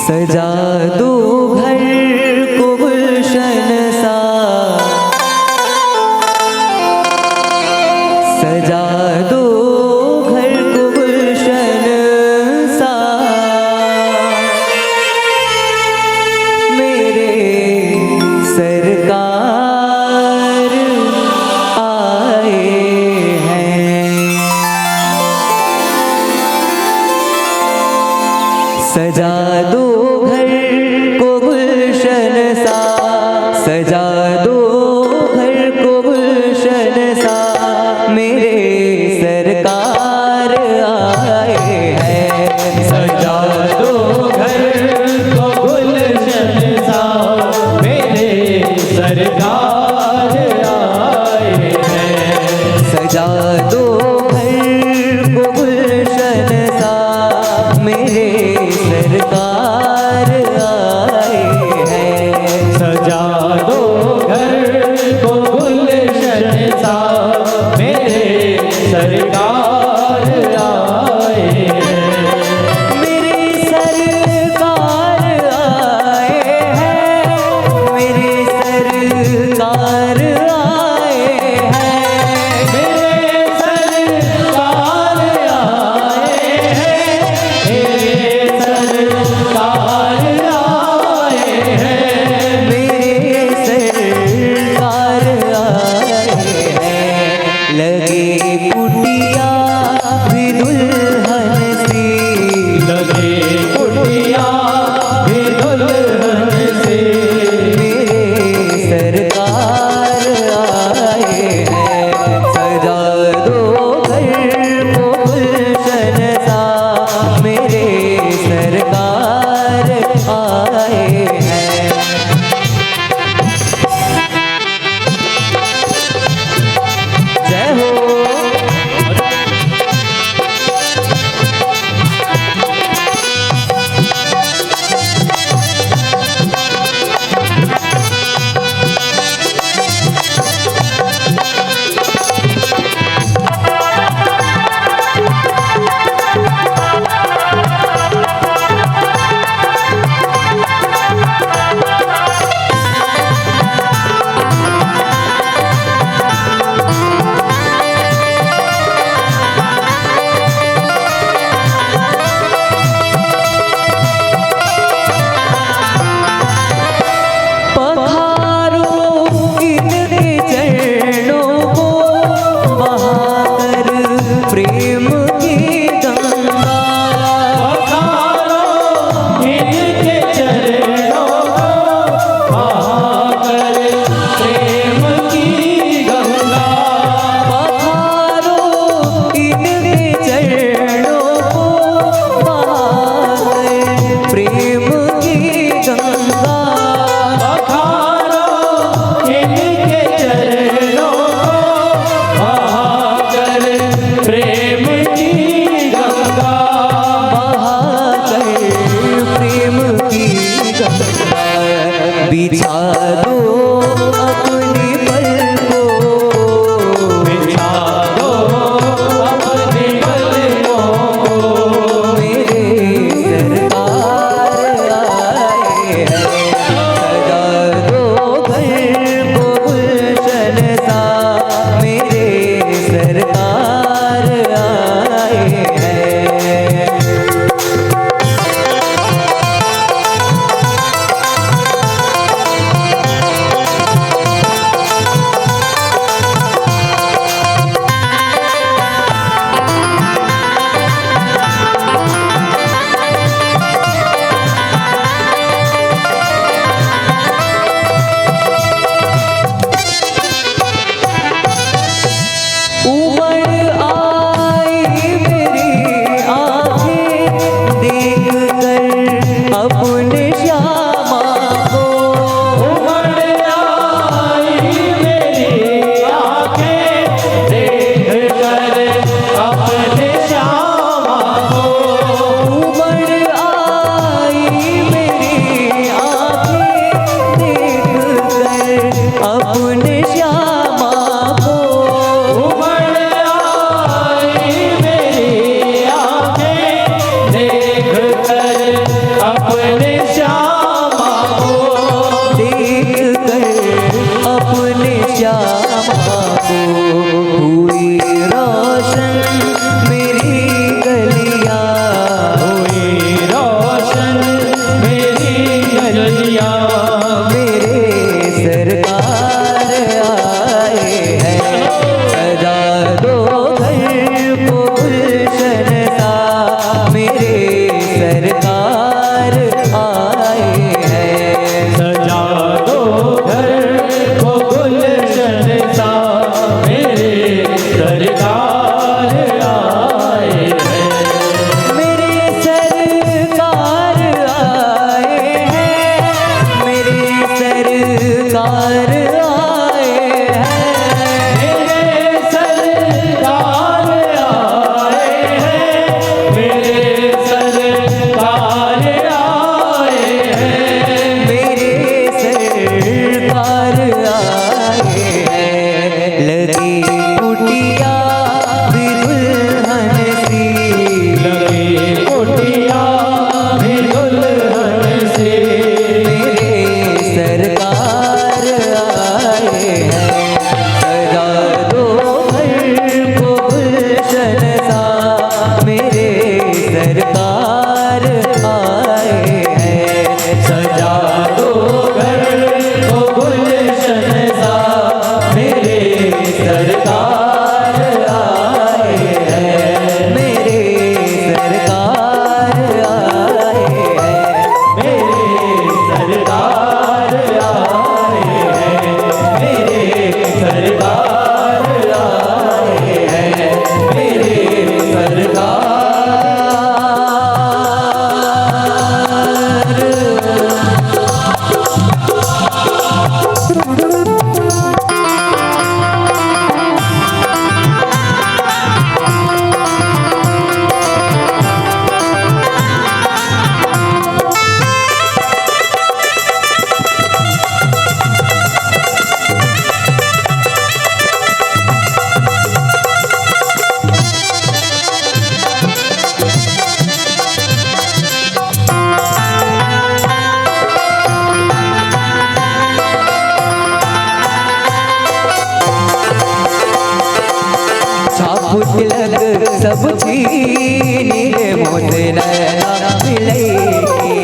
सजा दो घर को गुलशन सा, सजा दो घर को गुलशन सा, मेरे सरकार आए हैं। सजा दो घर को गुलशन सा, सजा दो घर को गुलशन सा, मेरे सरकार आए हैं। सजा दो घर को गुलशन सा, मेरे सरकार आए हैं। सजा दो घर को गुलशन सा, मेरे सरकार आए हैं। सजा दो घर को गुलशन सा, मेरे सरकार आए हैं। मेरे सरकार आए हैं, मेरे सरकार आए हैं। मेरे सरकार आए हैं, मेरे सरकार आए हैं। मेरे सरकार आए हैं। लगे कुटिया भी दुल्हन सी, लगे कुटिया भी दुल्हन से, मेरे सरकार आए हैं। सजा दो घर को गुलशन सा, मेरे सरकार आए हैं। जय हो। पखारो इनके चरणों को, बहाकर प्रेम की गंगा। पखारो इनके चरणों को, बहाकर प्रेम की गंगा। पखारो इनके चरणों को, बहाकर प्रेम की गंगा। पखारो इनके चरणों को, बहाकर प्रेम की गंगा। बहाकर प्रेम की गंगा। बिछा दो अपनी पलकों, बिछा दो अपने पलकों को, मेरे सरकार आए हैं। सजा दो घर को गुलशन सा, मेरे सरकार आए हैं। अपने श्यामा को। उमड़ आई मेरी आँखें देख कर अपने श्यामा को। उमड़ आई मेरी आँखें देख कर अपने श्यामा को। उमड़ आई मेरी आँखें देख कर अपने श्यामा को। देख कर अपने श्यामा को। हुई रोशन मेरी गलियां, हुई रोशन मेरी गलियां। मेरे सरकार आए हैं। सजा दो घर को गुलशन सा, मेरे सरकार आए हैं। सजा दो घर को गुलशन सा, मेरे सरकार आए हैं। मेरे सरकार आए हैं। मेरे सरकार आए हैं। मेरे सरकार आए हैं। मेरे सरकार आए हैं। मेरे सरकार आए हैं। लगी कुटिया भी दुल्हन सी, लगे कोटिया भी दुल्हन से। मेरे सरकार आए हैं। सजा दो घर को गुलशन सा, मेरे सरकार आए हैं। सजा दो घर को गुलशन सा, मेरे सरकार आए हैं। मेरे सरकार आए हैं। मेरे सरकार आए हैं। मेरे सरकार आए हैं। मेरे सरकार। छाप तिलक सब छीनी मोते नैना मिलेगी।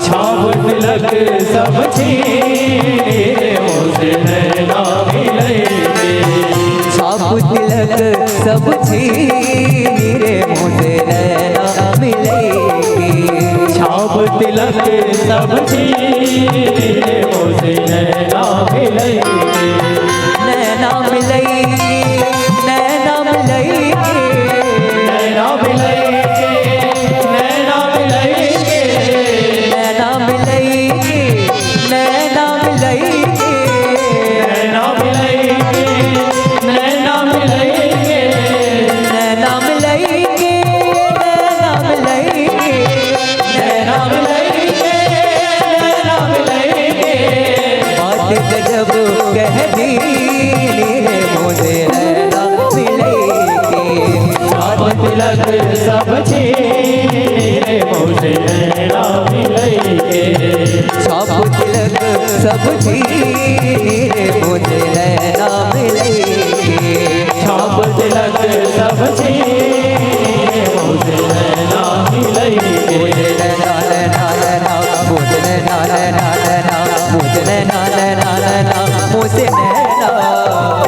छाप तिलक सब छीने मुझे नैना मिलेंगे। छाप तिलक सब छीनी मोते नैना मिलेगी। छाप तिलक सब छीने मुझे नैना मिलेंगे। नैना मिलेगी, नैना मिलेगी। नैना मिलेंगे। नैना मिलेंगे। नैना मिलेगी, नैना मिलेगी। नैना मिलेंगे। नैना मिलेंगे। नैना मिलेगी, नैना मिलेगी। नैना मिलेंगे। नैना मिलेंगे। बात गजब कह दी मुझे नैना मिलेगी। छाप तिलक सब छीने मुझे नैना मिलेंगे। छाप तिलक सब छीने मुझे नैना मिलेगी। छाप तिलक सब छीने मुझे नैना मिलेंगे। मुझे नैना नैना नैना, मुझे नैना नैना नैना, मुझे नैना नैना नैना, मुझे नैना,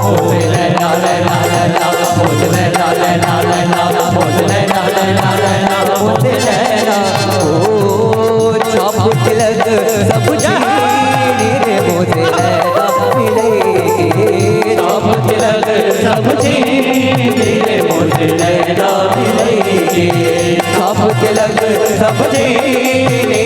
मुझे नैना नैना नैना, मुझे नैना नैना नैना, मुझे नैना नैना नैना, मुझे नैना। ओ छाप तिलक सब छीनी रे मुझे नैना मिलेगी। छाप तिलक सब छीने मुझे नैना मिलेंगे। छाप तिलक सब छीनी